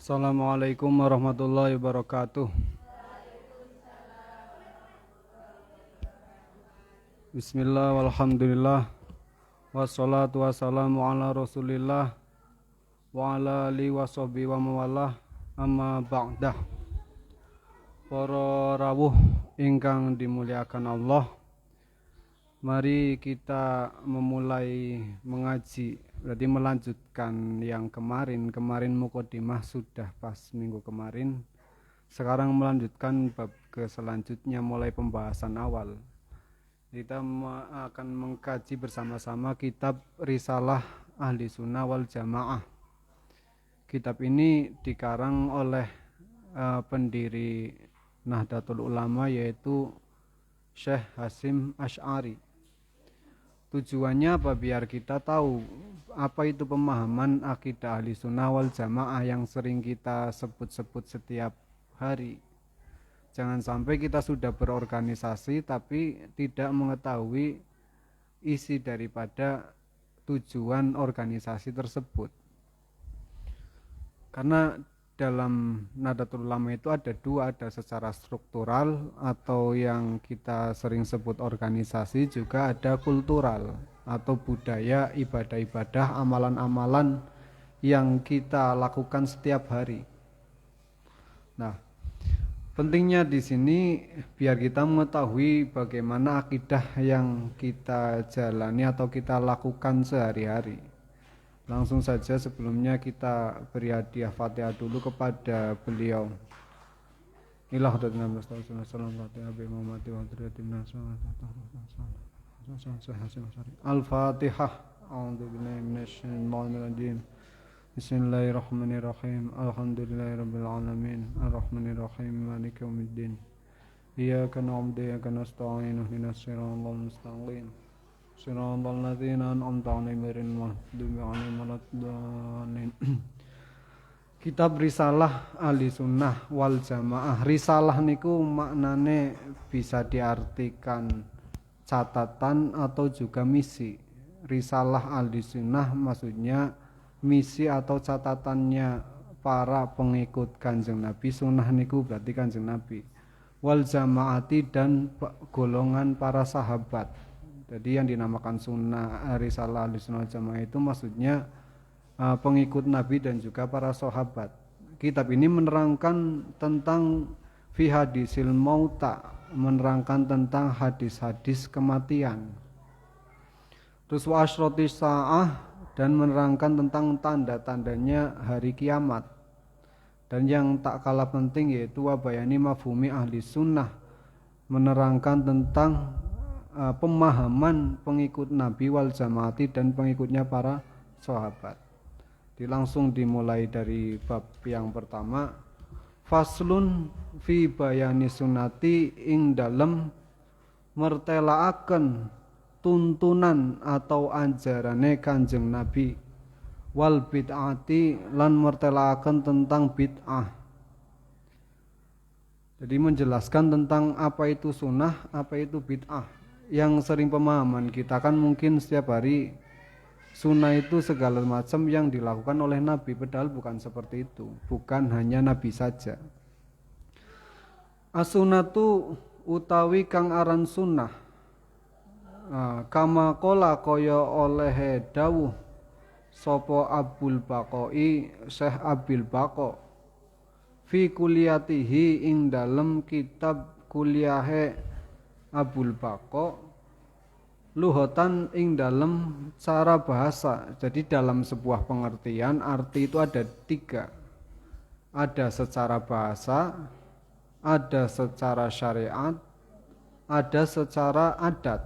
Assalamualaikum warahmatullahi wabarakatuh. Bismillah walhamdulillah. Wassalatu wassalamu ala rasulillah wa ala alihi washabihi wa mawalah. Amma ba'dah. Para rawuh ingkang dimuliakan Allah, mari kita memulai mengaji. Berarti melanjutkan yang kemarin mukadimah sudah pas minggu kemarin. Sekarang melanjutkan bab ke selanjutnya, mulai pembahasan awal. Kita akan mengkaji bersama-sama kitab Risalah Ahli Sunnah wal Jamaah. Kitab ini dikarang oleh pendiri Nahdlatul Ulama, yaitu Syekh Hasyim Asy'ari. Tujuannya apa? Biar kita tahu apa itu pemahaman akidah Ahli Sunnah wal Jamaah yang sering kita sebut-sebut setiap hari. Jangan sampai kita sudah berorganisasi tapi tidak mengetahui isi daripada tujuan organisasi tersebut. Karena dalam Nahdlatul Ulama itu ada dua, ada secara struktural atau yang kita sering sebut organisasi, juga ada kultural atau budaya, ibadah-ibadah, amalan-amalan yang kita lakukan setiap hari. Nah, pentingnya di sini biar kita mengetahui bagaimana akidah yang kita jalani atau kita lakukan sehari-hari. Langsung saja sebelumnya kita beri hadiah Fatihah dulu kepada beliau. Inilah hadratna Rasulullah sallallahu alaihi wasallam. Al-Fatihah. A'udzubillahi minasyaitonir rajim. Bismillahirrahmanirrahim. Alhamdulillahirabbil alamin. Arrahmanirrahim. Maliki yaumiddin. Iyyaka na'budu wa iyyaka nasta'in. Ihdinas siratal mustaqim. Shiratal ladzina an'amta 'alaihim ghairil maghdubi 'alaihim waladdallin. Kitab Risalah Ahli Sunnah wal Jamaah. Risalah niku maknane bisa diartikan catatan atau juga misi. Risalah Ahli Sunnah maksudnya misi atau catatannya para pengikut Kanjeng Nabi. Sunnah niku berarti Kanjeng Nabi. Wal Jamaati dan golongan para sahabat. Jadi yang dinamakan sunnah Risalah Ahli Sunnah Jamaah itu maksudnya pengikut Nabi dan juga para sahabat. Kitab ini menerangkan tentang fi hadisil mauta, menerangkan tentang hadis-hadis kematian. Terus wa asyratis sa'ah, dan menerangkan tentang tanda-tandanya hari kiamat. Dan yang tak kalah penting yaitu wa bayani mafhumi ahli sunnah, menerangkan tentang pemahaman pengikut Nabi wal jamaati dan pengikutnya para sahabat. Langsung dimulai dari bab yang pertama. Faslun fi bayani sunnati, ing dalem mertelaaken tuntunan atau ajarane Kanjeng Nabi, wal bid'ati, lan mertelaaken tentang bid'ah. Jadi menjelaskan tentang apa itu sunnah, apa itu bid'ah. Yang sering pemahaman kita kan mungkin setiap hari sunnah itu segala macam yang dilakukan oleh Nabi, padahal bukan seperti itu. Bukan hanya Nabi saja. As-sunnatu utawi kang aran sunnah, kama kola kaya oleh dawuh sopo Abul Baqoi, Syekh Abil Baqo, fi kuliatihi, ing dalem kitab kuliahe Abul Baqo, luhotan ing dalam cara bahasa. Jadi dalam sebuah pengertian arti itu ada tiga. Ada secara bahasa, ada secara syariat, ada secara adat.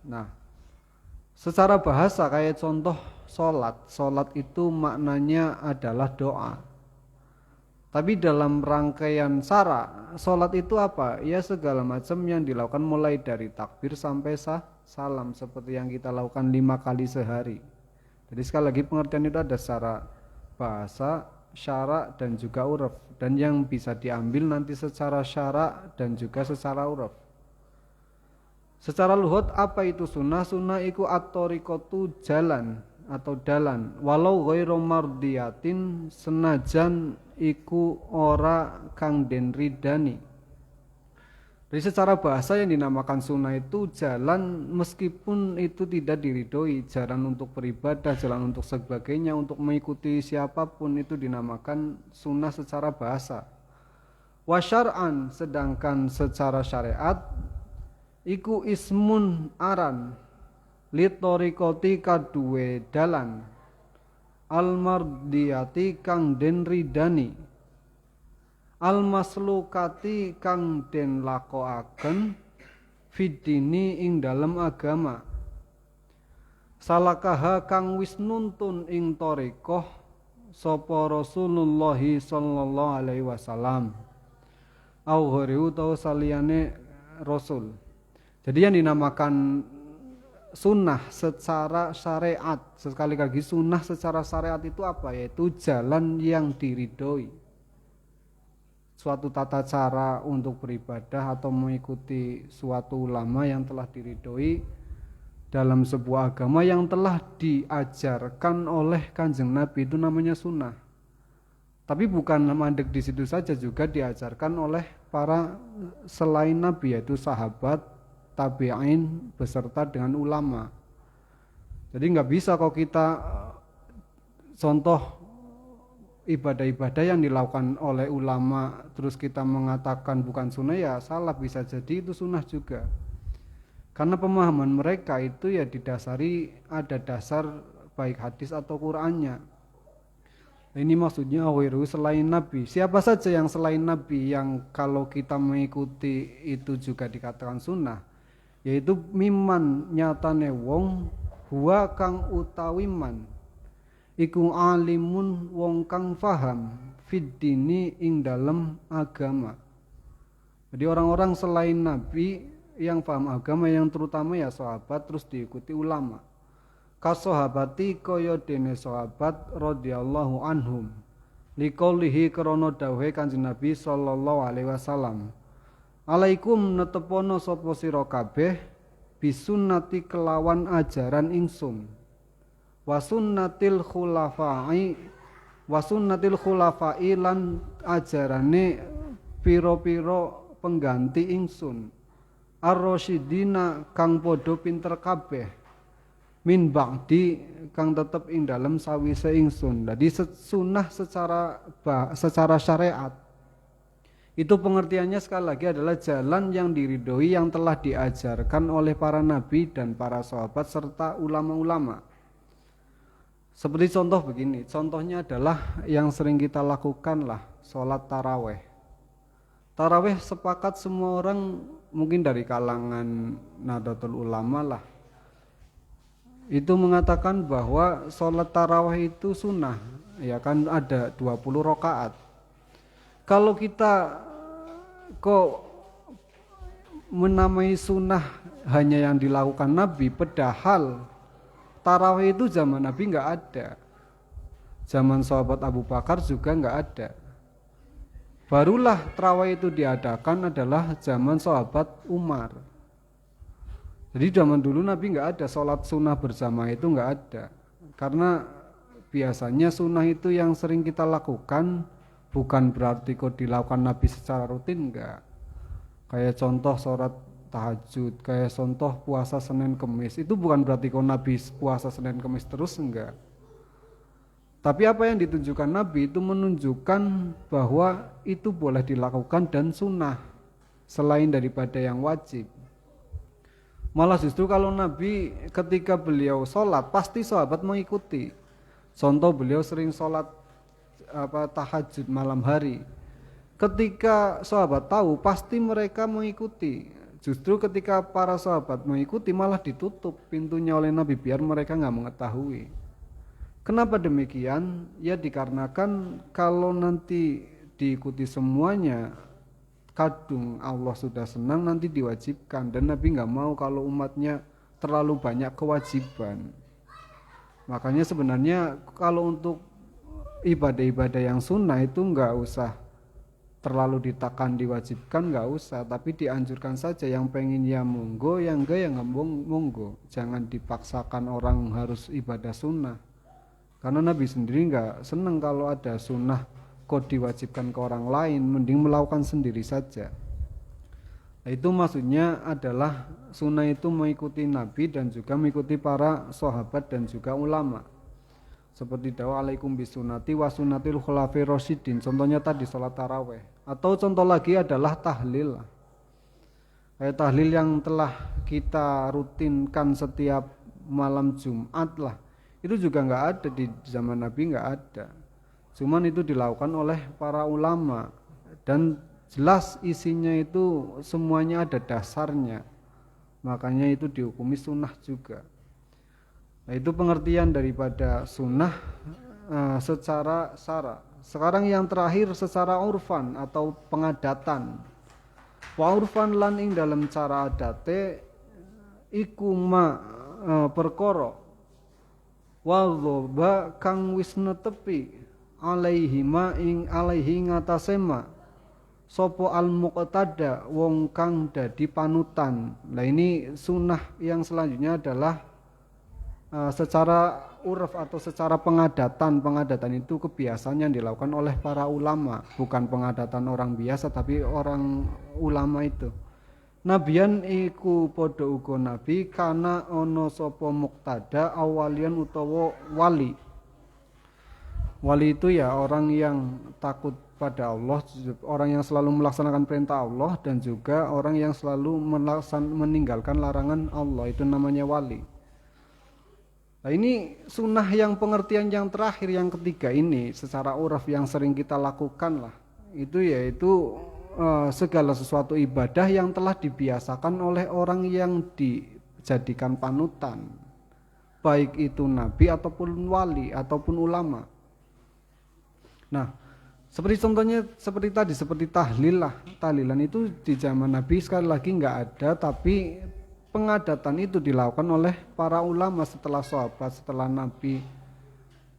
Nah, secara bahasa kayak contoh sholat. Sholat itu maknanya adalah doa. Tapi dalam rangkaian syara, sholat itu apa? Ya segala macam yang dilakukan mulai dari takbir sampai salam, seperti yang kita lakukan 5 kali sehari. Jadi sekali lagi pengertian itu ada secara bahasa, syara, dan juga uruf. Dan yang bisa diambil nanti secara syara dan juga secara uruf. Secara luhut apa itu sunnah? Sunnah iku at-thariqatu, jalan. atau dalan walau ghairu mardiyatin senajan iku ora kang den ridani. Jadi secara bahasa yang dinamakan sunnah itu jalan meskipun itu tidak diridhoi, jalan untuk beribadah, jalan untuk sebagainya, untuk mengikuti siapapun itu dinamakan sunnah secara bahasa. Wa syar'an sedangkan secara syariat iku ismun aran litorikoti kaduwe dalan almardiyati kang den ridani almaslukati kang den lakoaken fidini ing dalem agama salakaha kang wis nuntun ing thariqah sapa Rasulullah sallallahu alaihi wasallam au ghairu tau saliyane rasul. Jadi yang dinamakan sunnah secara syariat, sekali lagi sunnah secara syariat itu apa? Yaitu jalan yang diridhoi, suatu tata cara untuk beribadah atau mengikuti suatu ulama yang telah diridhoi dalam sebuah agama yang telah diajarkan oleh Kanjeng Nabi, itu namanya sunnah. Tapi bukan mandek di situ saja, juga diajarkan oleh para selain Nabi, yaitu sahabat, tabi'in beserta dengan ulama. Jadi nggak bisa kalau kita contoh ibadah-ibadah yang dilakukan oleh ulama terus kita mengatakan bukan sunnah, ya salah, bisa jadi itu sunnah juga. Karena pemahaman mereka itu ya didasari ada dasar baik hadis atau Qur'annya. Ini maksudnya ghairu selain Nabi. Siapa saja yang selain Nabi yang kalau kita mengikuti itu juga dikatakan sunnah, yaitu miman nyatane wong huwa kang utawi man iku alimun wong kang faham fiddini ing dalem agama. Jadi orang-orang selain Nabi yang paham agama, yang terutama ya sahabat, terus diikuti ulama. Kasahabati kaya dene sahabat radhiyallahu anhum liqaulihi krana dawuhe Kanjeng Nabi sallallahu alaihi wasallam, alaikum netepono sapa sira kabeh bisunnati kelawan ajaran ingsun wa sunnatil khulafai lan ajarane pira-pira pengganti ingsun ar-rasyidina kang padha pinter kabeh min ba'di kang tetep ing dalem sawise ingsun. Jadi sunnah secara syariat itu pengertiannya sekali lagi adalah jalan yang diridhoi yang telah diajarkan oleh para nabi dan para sahabat serta ulama-ulama. Seperti contoh begini, contohnya adalah yang sering kita lakukan lah, sholat taraweh. Taraweh sepakat semua orang, mungkin dari kalangan Nahdlatul Ulama lah, itu mengatakan bahwa sholat tarawih itu sunnah, ya kan, ada 20 rakaat. Kalau kita kok menamai sunnah hanya yang dilakukan Nabi, padahal tarawih itu zaman Nabi nggak ada, zaman sahabat Abu Bakar juga nggak ada. Barulah tarawih itu diadakan adalah zaman sahabat Umar. Jadi zaman dulu Nabi nggak ada sholat sunnah bersama, itu nggak ada. Karena biasanya sunnah itu yang sering kita lakukan bukan berarti kok dilakukan Nabi secara rutin, enggak. Kayak contoh sholat tahajud, kayak contoh puasa Senin Kemis, itu bukan berarti kok Nabi puasa Senin Kemis terus, enggak. Tapi apa yang ditunjukkan Nabi itu menunjukkan bahwa itu boleh dilakukan dan sunnah selain daripada yang wajib. Malah justru kalau Nabi ketika beliau sholat pasti sahabat mengikuti. Contoh beliau sering sholat tahajud malam hari. Ketika sahabat tahu pasti mereka mengikuti. Justru ketika para sahabat mengikuti malah ditutup pintunya oleh Nabi biar mereka nggak mengetahui. Kenapa demikian? Ya dikarenakan kalau nanti diikuti semuanya, kadung Allah sudah senang nanti diwajibkan, dan Nabi nggak mau kalau umatnya terlalu banyak kewajiban. Makanya sebenarnya kalau untuk ibadah-ibadah yang sunnah itu nggak usah terlalu ditekan diwajibkan nggak usah, tapi dianjurkan saja. Yang pengen ya monggo, yang enggak ya nggak monggo. Jangan dipaksakan orang harus ibadah sunnah, karena Nabi sendiri nggak seneng kalau ada sunnah kok diwajibkan ke orang lain, mending melakukan sendiri saja. Nah, itu maksudnya adalah sunnah itu mengikuti Nabi dan juga mengikuti para sahabat dan juga ulama. Seperti dawa alaikum bisunati wa sunnatil khulafir rasyidin. Contohnya tadi sholat taraweh. Atau contoh lagi adalah tahlil. Kayak tahlil yang telah kita rutinkan setiap malam Jumat lah. Itu juga nggak ada di zaman Nabi, nggak ada. Cuman itu dilakukan oleh para ulama. Dan jelas isinya itu semuanya ada dasarnya. Makanya itu dihukumi sunnah juga. Nah, itu pengertian daripada sunnah secara syara. Sekarang yang terakhir secara urfan atau pengadatan. Wa urfan lan ing dalam cara adate iku ma perkara wa dhoba kang wis netepi alaihi ma ing alaihi ngatasema sopo al muqtada wong kang dadi panutan. Nah, ini sunnah yang selanjutnya adalah secara urf atau secara pengadatan itu kebiasaan yang dilakukan oleh para ulama, bukan pengadatan orang biasa tapi orang ulama itu. Nabian iku padha uga nabi kana ana sapa muqtada awalian utawa wali. Wali itu ya orang yang takut pada Allah, orang yang selalu melaksanakan perintah Allah dan juga orang yang selalu meninggalkan larangan Allah, itu namanya wali. Nah, ini sunnah yang pengertian yang terakhir, yang ketiga ini secara uraf yang sering kita lakukan lah. Itu yaitu segala sesuatu ibadah yang telah dibiasakan oleh orang yang dijadikan panutan. Baik itu nabi ataupun wali ataupun ulama. Nah, seperti contohnya seperti tadi, seperti tahlil lah. Tahlilan itu di zaman Nabi sekali lagi nggak ada, tapi pengadatan itu dilakukan oleh para ulama setelah sahabat, setelah Nabi,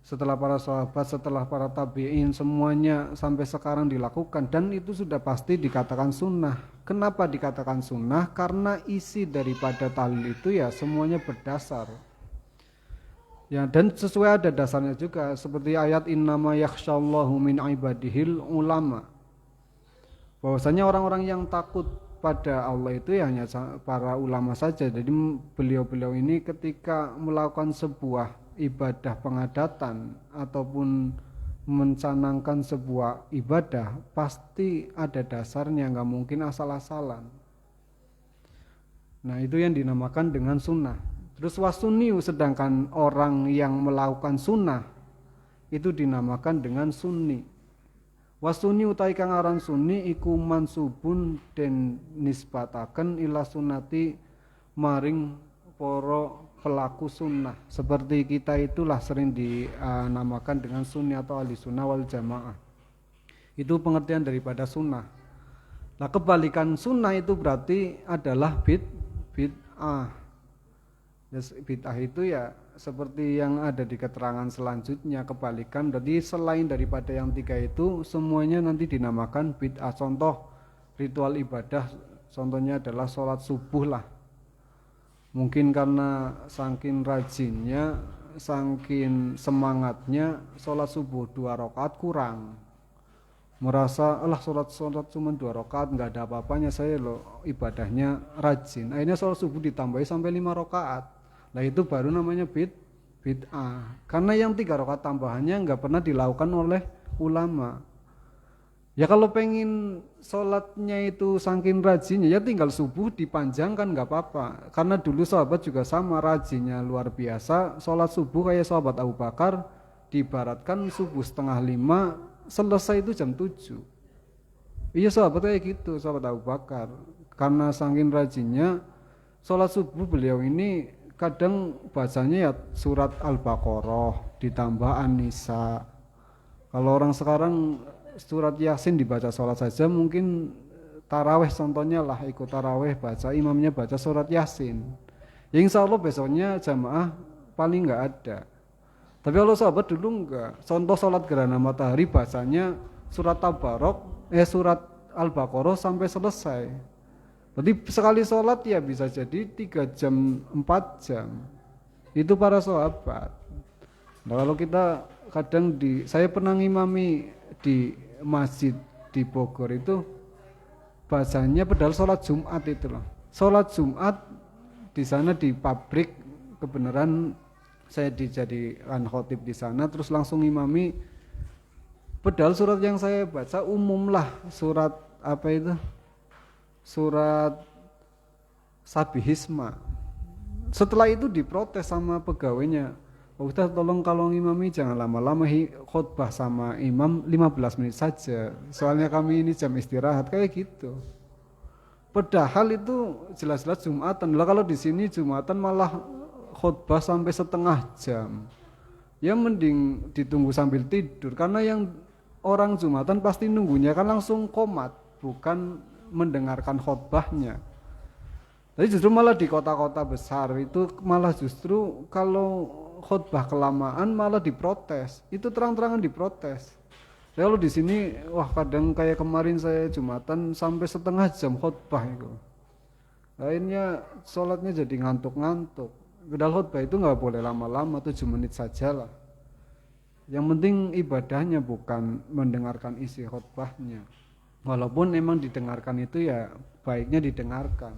setelah para sahabat, setelah para tabi'in, semuanya sampai sekarang dilakukan dan itu sudah pasti dikatakan sunnah. Kenapa dikatakan sunnah? Karena isi daripada tahlil itu ya semuanya berdasar. Ya, dan sesuai ada dasarnya juga seperti ayat innama yakhsyallahu min ibadihil ulama. Bahwasanya orang-orang yang takut pada Allah itu ya hanya para ulama saja. Jadi beliau-beliau ini ketika melakukan sebuah ibadah pengadatan ataupun mencanangkan sebuah ibadah pasti ada dasarnya, nggak mungkin asal-asalan. Nah, itu yang dinamakan dengan sunnah. Terus wasunniu, sedangkan orang yang melakukan sunnah itu dinamakan dengan sunni. Wasunni utai kang aran sunni iku mansubun den nisbataken ila sunnati maring para pelaku sunnah. Seperti kita itulah sering dinamakan dengan sunni atau ahli sunnah wal jamaah. Itu pengertian daripada sunnah. Nah, kebalikan sunnah itu berarti adalah bid'ah. Bid'ah itu ya seperti yang ada di keterangan selanjutnya, kebalikan. Jadi selain daripada yang tiga itu semuanya nanti dinamakan bid'ah. Contoh ritual ibadah, contohnya adalah sholat subuh lah. Mungkin karena saking rajinnya, saking semangatnya sholat subuh 2 rakaat kurang, merasa sholat cuma 2 rakaat nggak ada apa-apanya, saya loh ibadahnya rajin. Akhirnya sholat subuh ditambahi sampai 5 rakaat. Nah, itu baru namanya bid'ah. Karena yang 3 rakaat tambahannya nggak pernah dilakukan oleh ulama. Ya kalau pengen sholatnya itu saking rajinnya ya tinggal subuh dipanjangkan nggak apa-apa. Karena dulu sahabat juga sama rajinnya luar biasa. Sholat subuh kayak sahabat Abu Bakar diibaratkan subuh 4:30 selesai itu jam 7. Iya sahabat kayak gitu, sahabat Abu Bakar. Karena saking rajinnya sholat subuh beliau ini kadang bacanya ya surat Al-Baqarah ditambah An-Nisa. Kalau orang sekarang surat Yasin dibaca sholat saja, mungkin taraweh contohnya lah, ikut taraweh baca imamnya baca surat Yasin. Ya insya Allah besoknya jamaah paling nggak ada. Tapi kalau sahabat dulu enggak. Contoh sholat gerhana matahari bacanya surat Tabarok surat Al-Baqarah sampai selesai. Berarti sekali sholat ya bisa jadi 3 jam, 4 jam. Itu para sahabat. Nah, kalau kita kadang saya pernah ngimami di masjid di Bogor itu bahasanya padahal sholat Jumat itu loh. Sholat Jumat di sana di pabrik kebenaran saya dijadikan khotib di sana terus langsung ngimami. Padahal surat yang saya baca umum lah, surat apa itu? Surat Sabihisma. Setelah itu diprotes sama pegawainya. Pak Ustaz tolong kalau ngimami jangan lama-lama khutbah sama imam 15 menit saja. Soalnya kami ini jam istirahat kayak gitu. Padahal itu jelas-jelas Jumatan. Lah kalau di sini Jumatan malah khutbah sampai setengah jam. Ya mending ditunggu sambil tidur karena yang orang Jumatan pasti nunggunya kan langsung qomat, bukan mendengarkan khutbahnya. Tapi justru malah di kota-kota besar itu malah justru kalau khutbah kelamaan malah diprotes. Itu terang-terangan diprotes. Kalau di sini wah kadang kayak kemarin saya Jumatan sampai setengah jam khutbah itu. Lainnya sholatnya jadi ngantuk-ngantuk. Padahal khutbah itu nggak boleh lama-lama 7 menit saja lah. Yang penting ibadahnya bukan mendengarkan isi khutbahnya. Walaupun memang didengarkan itu ya baiknya didengarkan.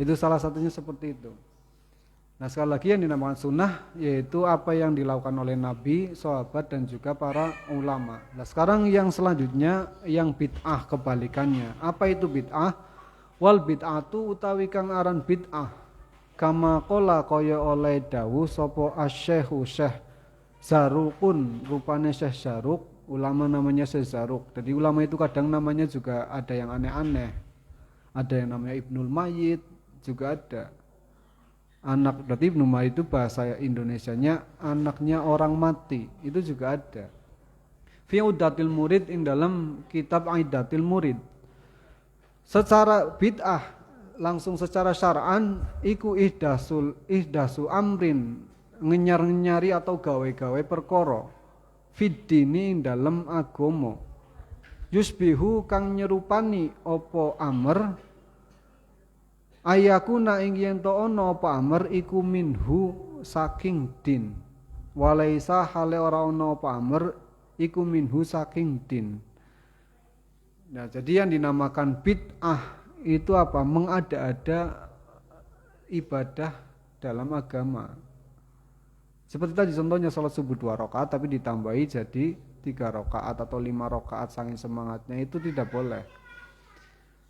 Itu salah satunya seperti itu. Nah sekali lagi yang dinamakan sunnah yaitu apa yang dilakukan oleh Nabi, sahabat dan juga para ulama. Nah sekarang yang selanjutnya yang bid'ah kebalikannya. Apa itu bid'ah? Wal bid'atu utawi kang aran bid'ah. Kama qala kaya oleh dawuh sapa asy-syekhu Syekh Zarukun, rupanya Syekh Zaruk, ulama namanya Syekh Zaruk. Jadi ulama itu kadang namanya juga ada yang aneh-aneh. Ada yang namanya Ibnul Mayyit, juga ada. Anak, berarti Ibnu Mayyit itu bahasa Indonesianya anaknya orang mati, itu juga ada. Fi Udatil Murid ing dalam kitab Aidatil Murid. Secara bid'ah, langsung secara syar'an, iku ihdasu amrin, ngenyar-nyari atau gawe-gawe perkara fiddini ing dalem agama yusbihu kang nyerupani apa amr ayakuna ing yen to ana apa amr iku minhu saking din walaisa hale ora ana apa amr iku minhu saking din. Nah jadi yang dinamakan bid'ah itu apa? Mengada-ada ibadah dalam agama. Seperti tadi contohnya sholat subuh 2 rakaat tapi ditambahi jadi 3 rakaat atau 5 rakaat saking semangatnya itu tidak boleh.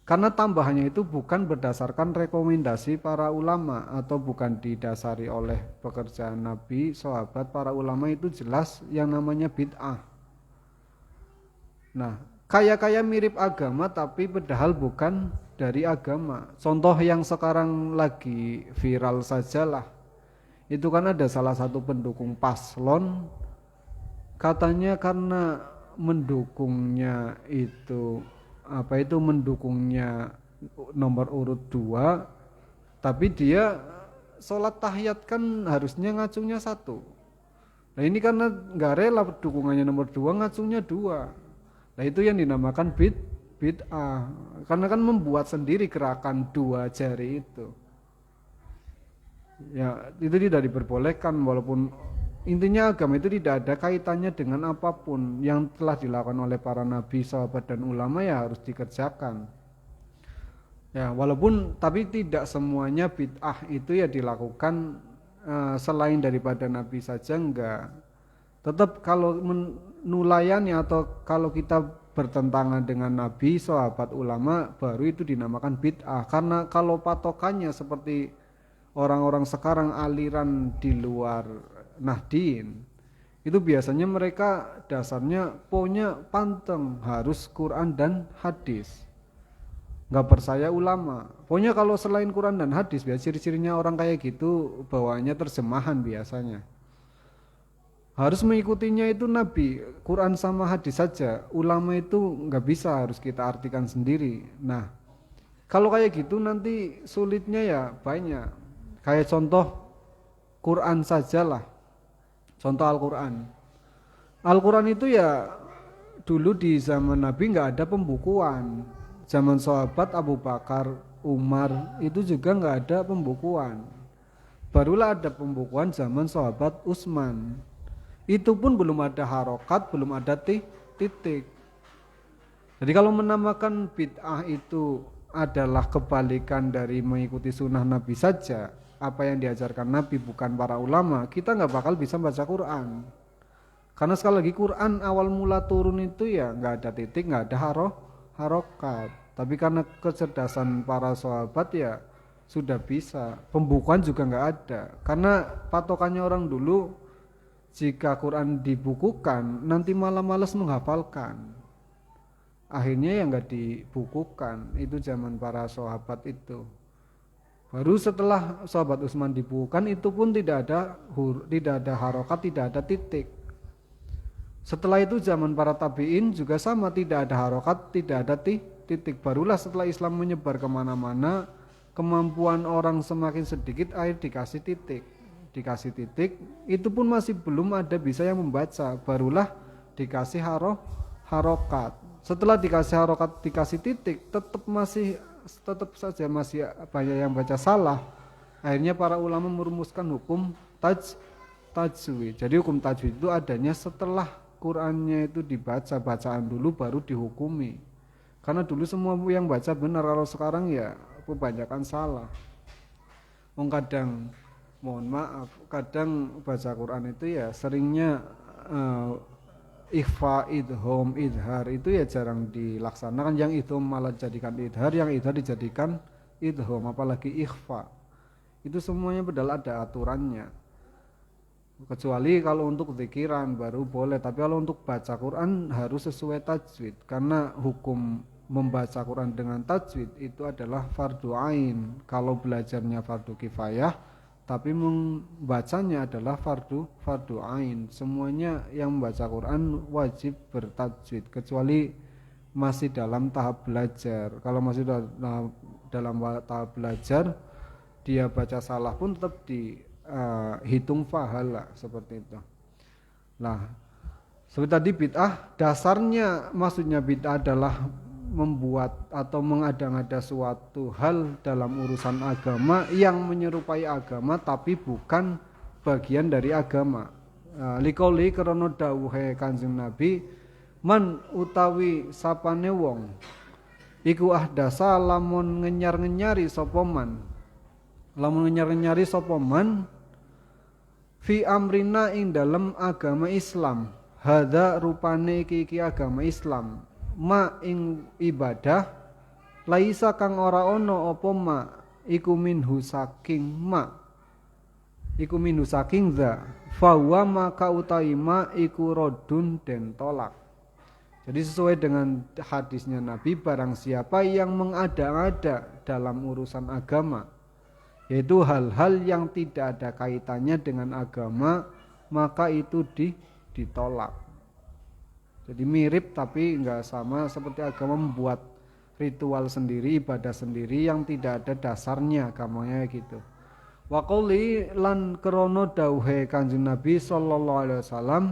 Karena tambahannya itu bukan berdasarkan rekomendasi para ulama atau bukan didasari oleh pekerjaan Nabi, sahabat, para ulama itu jelas yang namanya bid'ah. Nah, kayak mirip agama tapi padahal bukan dari agama. Contoh yang sekarang lagi viral sajalah. Itu kan ada salah satu pendukung paslon katanya karena mendukungnya itu mendukungnya nomor urut 2 tapi dia sholat tahiyat kan harusnya ngacungnya 1. Nah ini karena nggak rela dukungannya nomor 2 ngacungnya 2. Nah itu yang dinamakan bid'ah karena kan membuat sendiri gerakan 2 jari itu. Ya itu tidak diperbolehkan walaupun intinya agama itu tidak ada kaitannya dengan apapun yang telah dilakukan oleh para nabi, sahabat dan ulama ya harus dikerjakan. Ya walaupun tapi tidak semuanya bid'ah itu ya dilakukan selain daripada nabi saja enggak. Tetap kalau menulayani atau kalau kita bertentangan dengan nabi, sahabat, ulama baru itu dinamakan bid'ah karena kalau patokannya seperti orang-orang sekarang aliran di luar Nahdien itu biasanya mereka dasarnya pokoknya panteng harus Quran dan hadis, nggak percaya ulama. Pokoknya kalau selain Quran dan hadis biasa ciri-cirinya orang kayak gitu bawaannya terjemahan biasanya. Harus mengikutinya itu Nabi, Quran sama hadis saja. Ulama itu nggak bisa, harus kita artikan sendiri. Nah kalau kayak gitu nanti sulitnya ya banyak. Kayak contoh Quran sajalah. Contoh Al-Quran. Al-Quran itu ya dulu di zaman Nabi nggak ada pembukuan. Zaman sahabat Abu Bakar, Umar itu juga nggak ada pembukuan. Barulah ada pembukuan zaman sahabat Utsman. Itu pun belum ada harokat, belum ada titik. Jadi kalau menamakan bid'ah itu adalah kebalikan dari mengikuti sunnah Nabi saja, apa yang diajarkan Nabi bukan para ulama, kita nggak bakal bisa baca Quran. Karena sekali lagi Quran awal mula turun itu ya nggak ada titik, nggak ada harokat. Tapi karena kecerdasan para sahabat ya sudah bisa. Pembukuan juga nggak ada. Karena patokannya orang dulu, jika Quran dibukukan nanti malah malas menghafalkan. Akhirnya ya nggak dibukukan. Itu zaman para sahabat itu. Baru setelah sahabat Utsman dibukukan itu pun tidak ada harokat, tidak ada titik. Setelah itu zaman para tabi'in juga sama, tidak ada harokat, tidak ada titik. Barulah setelah Islam menyebar kemana-mana, kemampuan orang semakin sedikit, akhir dikasih titik, itu pun masih belum ada bisa yang membaca. Barulah dikasih harokat. Setelah dikasih harokat, dikasih titik, tetap saja masih banyak yang baca salah. Akhirnya para ulama merumuskan hukum tajwid. Jadi hukum tajwid itu adanya setelah Qurannya itu dibaca, bacaan dulu baru dihukumi. Karena dulu semua yang baca benar, kalau sekarang ya kebanyakan salah. Kadang, mohon maaf, kadang baca Quran itu ya seringnya ikhfa, idhom, idhar itu ya jarang dilaksanakan. Yang idhom malah dijadikan idhar, yang idhar dijadikan idhom, apalagi ikhfa. Itu semuanya padahal ada aturannya. Kecuali kalau untuk zikiran baru boleh, tapi kalau untuk baca Quran harus sesuai tajwid. Karena hukum membaca Quran dengan tajwid itu adalah fardu ain. Kalau belajarnya fardu kifayah, tapi membacanya adalah fardu ain. Semuanya yang membaca Quran wajib bertajwid, kecuali masih dalam tahap belajar. Kalau masih dalam tahap belajar, dia baca salah pun tetap hitung pahala seperti itu. Nah, seperti tadi bid'ah, dasarnya maksudnya bid'ah adalah membuat atau mengada-ngada suatu hal dalam urusan agama yang menyerupai agama tapi bukan bagian dari agama. Likoli krana dawuhe Kanjeng Nabi, man utawi sapane wong iku ahdasa lamun ngenyar-ngenyari sapa man. Lamun ngenyar-ngenyari sapa man fi amrina ing dalem agama Islam. Hadza rupane iki agama Islam. Ma ing ibadah laisa kang ora ana apa ma iku minhu saking ma. Iku minhu saking za. Fa wa maka utawi ma iku rodun den tolak. Jadi sesuai dengan hadisnya Nabi, barang siapa yang mengada-ada dalam urusan agama, yaitu hal-hal yang tidak ada kaitannya dengan agama, maka itu ditolak. Jadi mirip tapi enggak sama, seperti agama membuat ritual sendiri, ibadah sendiri yang tidak ada dasarnya agamanya gitu. Wa qouli lan krana dawuhe Kanjeng Nabi sallallahu alaihi wasallam,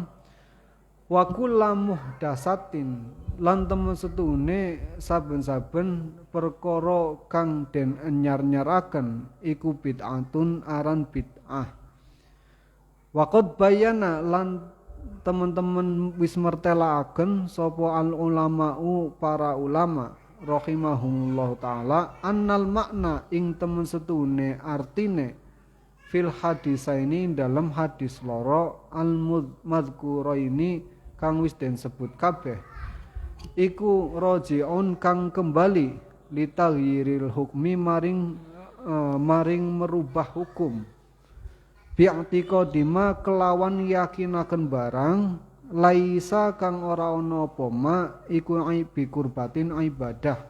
wa kullu muhdatsatin lan temen setune saben-saben perkara kang den anyar-nyaraken iku bid'atun aran bid'ah. Wa qad bayana lan teman-teman wis mertelaaken sapa al ulama'u para ulama rahimahumullah taala annal makna ing temen setune artine fil hadisaini dalam hadis loro al madzkuraini kang wis den sebut kabeh iku raji'un kang kembali litaghyiril hukmi maring merubah hukum bi'tiqadima kelawan yakinaken barang laisa kang ora ana apa ma iku bi kurbatin ibadah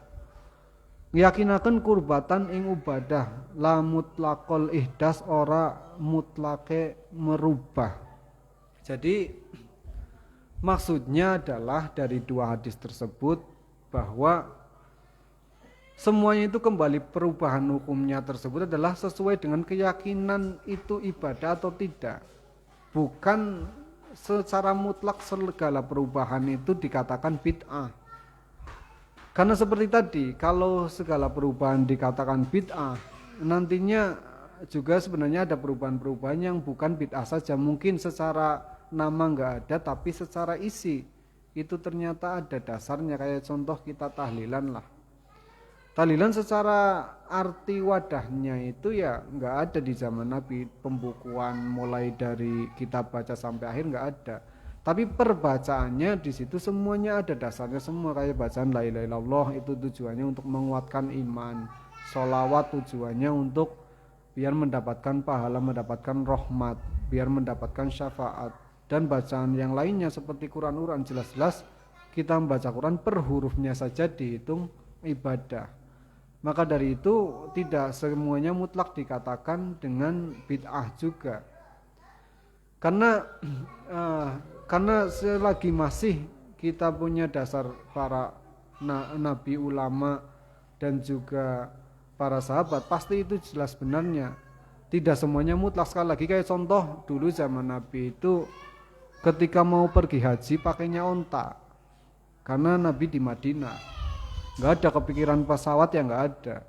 yakinaken kurbatan ing ibadah la mutlaqul ihdas ora mutlake merubah. Jadi maksudnya adalah dari dua hadis tersebut bahwa semuanya itu kembali perubahan hukumnya tersebut adalah sesuai dengan keyakinan itu ibadah atau tidak. Bukan secara mutlak segala perubahan itu dikatakan bid'ah. Karena seperti tadi, kalau segala perubahan dikatakan bid'ah, nantinya juga sebenarnya ada perubahan-perubahan yang bukan bid'ah saja. Mungkin secara nama nggak ada, tapi secara isi itu ternyata ada dasarnya. Kayak contoh kita tahlilan lah. Tahlilan secara arti wadahnya itu ya nggak ada di zaman Nabi. Pembukuan mulai dari kita baca sampai akhir nggak ada. Tapi perbacaannya di situ semuanya ada dasarnya semua, kayak bacaan la ilaha illallah itu tujuannya untuk menguatkan iman, sholawat tujuannya untuk biar mendapatkan pahala, mendapatkan rahmat, biar mendapatkan syafaat, dan bacaan yang lainnya seperti Quran jelas-jelas kita membaca Quran per hurufnya saja dihitung ibadah. Maka dari itu tidak semuanya mutlak dikatakan dengan bid'ah juga. Karena selagi masih kita punya dasar para nabi, ulama, dan juga para sahabat, pasti itu jelas benarnya. Tidak semuanya mutlak. Sekali lagi kayak contoh dulu zaman Nabi itu ketika mau pergi haji pakainya onta, karena Nabi di Madinah, nggak ada kepikiran pesawat, yang nggak ada.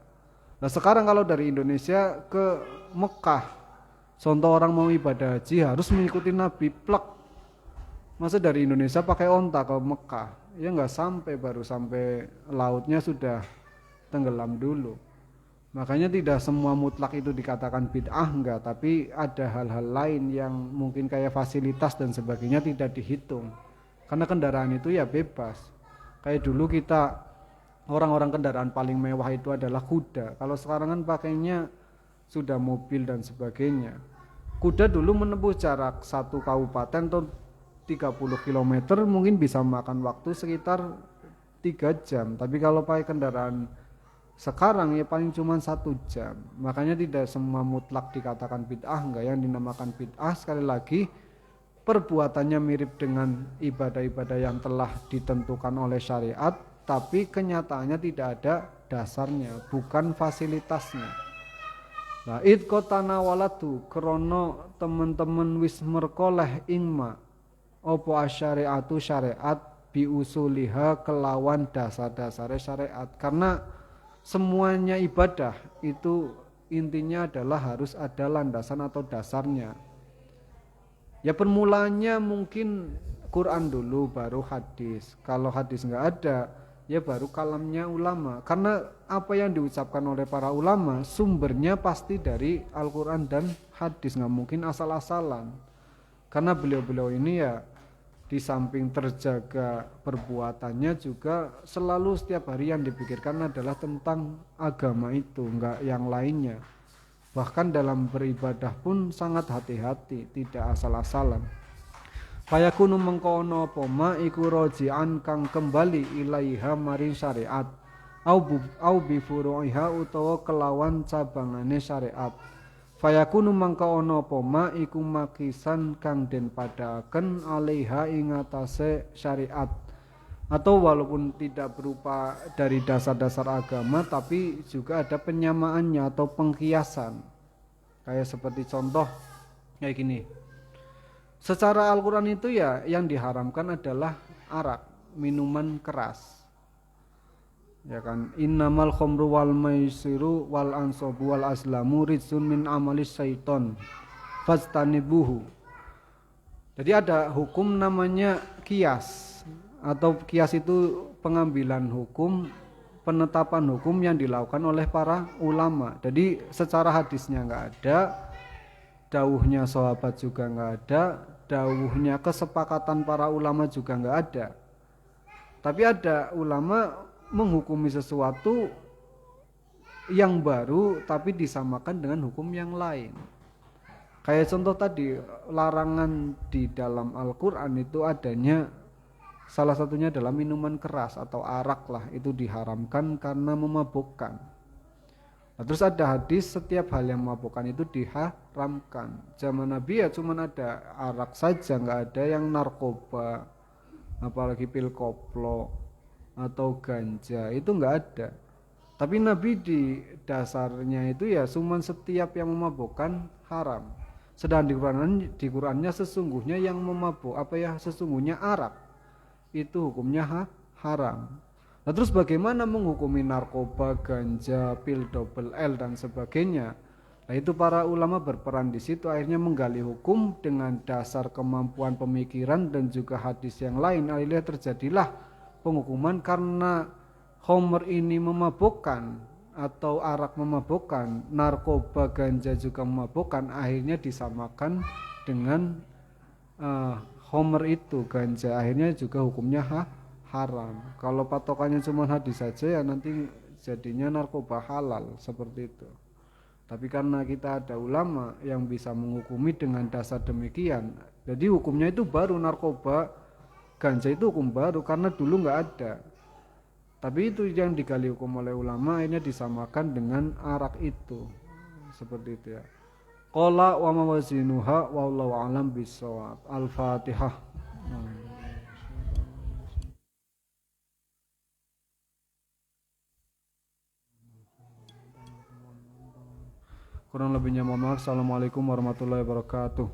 Nah sekarang kalau dari Indonesia ke Mekah, contoh orang mau ibadah haji harus mengikuti Nabi, plek. Masa dari Indonesia pakai onta ke Mekah? Ya nggak sampai, baru sampai lautnya sudah tenggelam dulu. Makanya tidak semua mutlak itu dikatakan bid'ah, enggak. Tapi ada hal-hal lain yang mungkin kayak fasilitas dan sebagainya tidak dihitung. Karena kendaraan itu ya bebas. Kayak dulu kita, orang-orang kendaraan paling mewah itu adalah kuda. Kalau sekarang kan pakainya sudah mobil dan sebagainya. Kuda dulu menempuh jarak satu kabupaten atau 30 km mungkin bisa makan waktu sekitar 3 jam. Tapi kalau pakai kendaraan sekarang ya paling cuma 1 jam. Makanya tidak semua mutlak dikatakan bid'ah, enggak. Yang dinamakan bid'ah sekali lagi perbuatannya mirip dengan ibadah-ibadah yang telah ditentukan oleh syariat, tapi kenyataannya tidak ada dasarnya, bukan fasilitasnya. Nah, id kotana walatu krono teman-teman wis merkoleh ingma opo asyariatu syariat biusuliha kelawan dasar-dasar syariat. Karena semuanya ibadah itu intinya adalah harus ada landasan atau dasarnya. Ya permulaannya mungkin Quran dulu baru hadis. Kalau hadis nggak ada, ya baru kalamnya ulama. Karena apa yang diucapkan oleh para ulama sumbernya pasti dari Al-Quran dan hadis, nggak mungkin asal-asalan. Karena beliau-beliau ini ya di samping terjaga perbuatannya juga selalu setiap hari yang dipikirkan adalah tentang agama itu, nggak yang lainnya. Bahkan dalam beribadah pun sangat hati-hati, tidak asal-asalan. Fayakunu mengkono poma iku rojian kang kembali ilaiha maring syariat au bi furu'iha utawa kelawan cabangane syariat. Fayakunu mengkono poma iku makisan kang den padaaken alaiha ing atase syariat. Atau walaupun tidak berupa dari dasar-dasar agama, tapi juga ada penyamaannya atau pengkiasan. Kayak seperti contoh kayak gini. Secara Al-Quran itu ya yang diharamkan adalah arak, minuman keras. Ya kan, innamal khamru wal maisiru wal ansabu wal aslamu rijsun min amalis syaiton fastanibuhu. Jadi ada hukum namanya kias, atau kias itu pengambilan hukum, penetapan hukum yang dilakukan oleh para ulama. Jadi secara hadisnya nggak ada, dawuhnya sahabat juga nggak ada, dawuhnya kesepakatan para ulama juga nggak ada. Tapi ada ulama menghukumi sesuatu yang baru tapi disamakan dengan hukum yang lain. Kayak contoh tadi, larangan di dalam Al-Quran itu adanya, salah satunya adalah minuman keras atau arak lah, itu diharamkan karena memabukkan. Nah, terus ada hadis setiap hal yang memabukkan itu diharamkan. Zaman Nabi ya cuma ada arak saja, nggak ada yang narkoba, apalagi pil koplo atau ganja, itu nggak ada. Tapi Nabi di dasarnya itu ya cuma setiap yang memabukkan haram. Sedang di Qurannya sesungguhnya yang memabuk sesungguhnya arak itu hukumnya haram. Nah, terus bagaimana menghukumi narkoba, ganja, pil double L dan sebagainya? Nah, itu para ulama berperan di situ, akhirnya menggali hukum dengan dasar kemampuan pemikiran dan juga hadis yang lain. Akhirnya terjadilah penghukuman karena khamr ini memabukkan atau arak memabukkan, narkoba, ganja juga memabukkan, akhirnya disamakan dengan khamr itu, ganja, akhirnya juga hukumnya haram. Kalau patokannya cuma hadis saja ya nanti jadinya narkoba halal seperti itu. Tapi karena kita ada ulama yang bisa menghukumi dengan dasar demikian, jadi hukumnya itu baru narkoba, ganja itu hukum baru karena dulu nggak ada. Tapi itu yang digali hukum oleh ulama akhirnya disamakan dengan arak itu, seperti itu ya. Qala wa mawazinuha wallahu a'lam bissawab. Al-Fatihah. Kurang lebihnya mohon maaf. Assalamualaikum warahmatullahi wabarakatuh.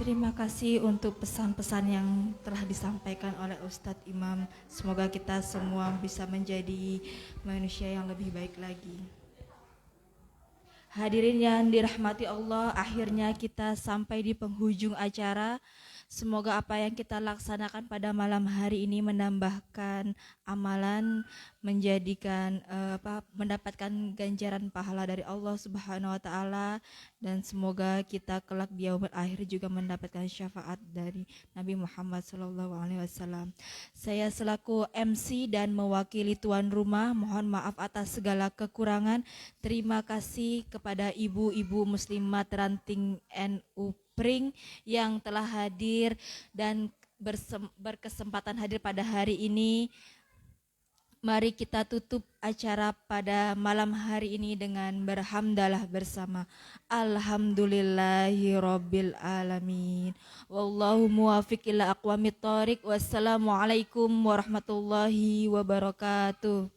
Terima kasih untuk pesan-pesan yang telah disampaikan oleh Ustadz Imam. Semoga kita semua bisa menjadi manusia yang lebih baik lagi. Hadirin yang dirahmati Allah, akhirnya kita sampai di penghujung acara. Semoga apa yang kita laksanakan pada malam hari ini menambahkan amalan, mendapatkan ganjaran pahala dari Allah Subhanahu wa taala, dan semoga kita kelak di yaumul akhir juga mendapatkan syafaat dari Nabi Muhammad SAW. Saya selaku MC dan mewakili tuan rumah mohon maaf atas segala kekurangan. Terima kasih kepada ibu-ibu muslimat ranting NU Pring yang telah hadir dan berkesempatan hadir pada hari ini. Mari kita tutup acara pada malam hari ini dengan berhamdalah bersama. Alhamdulillahirabbil alamin. Wallahu muwaffiq ila aqwamit thoriq. Wassalamualaikum warahmatullahi wabarakatuh.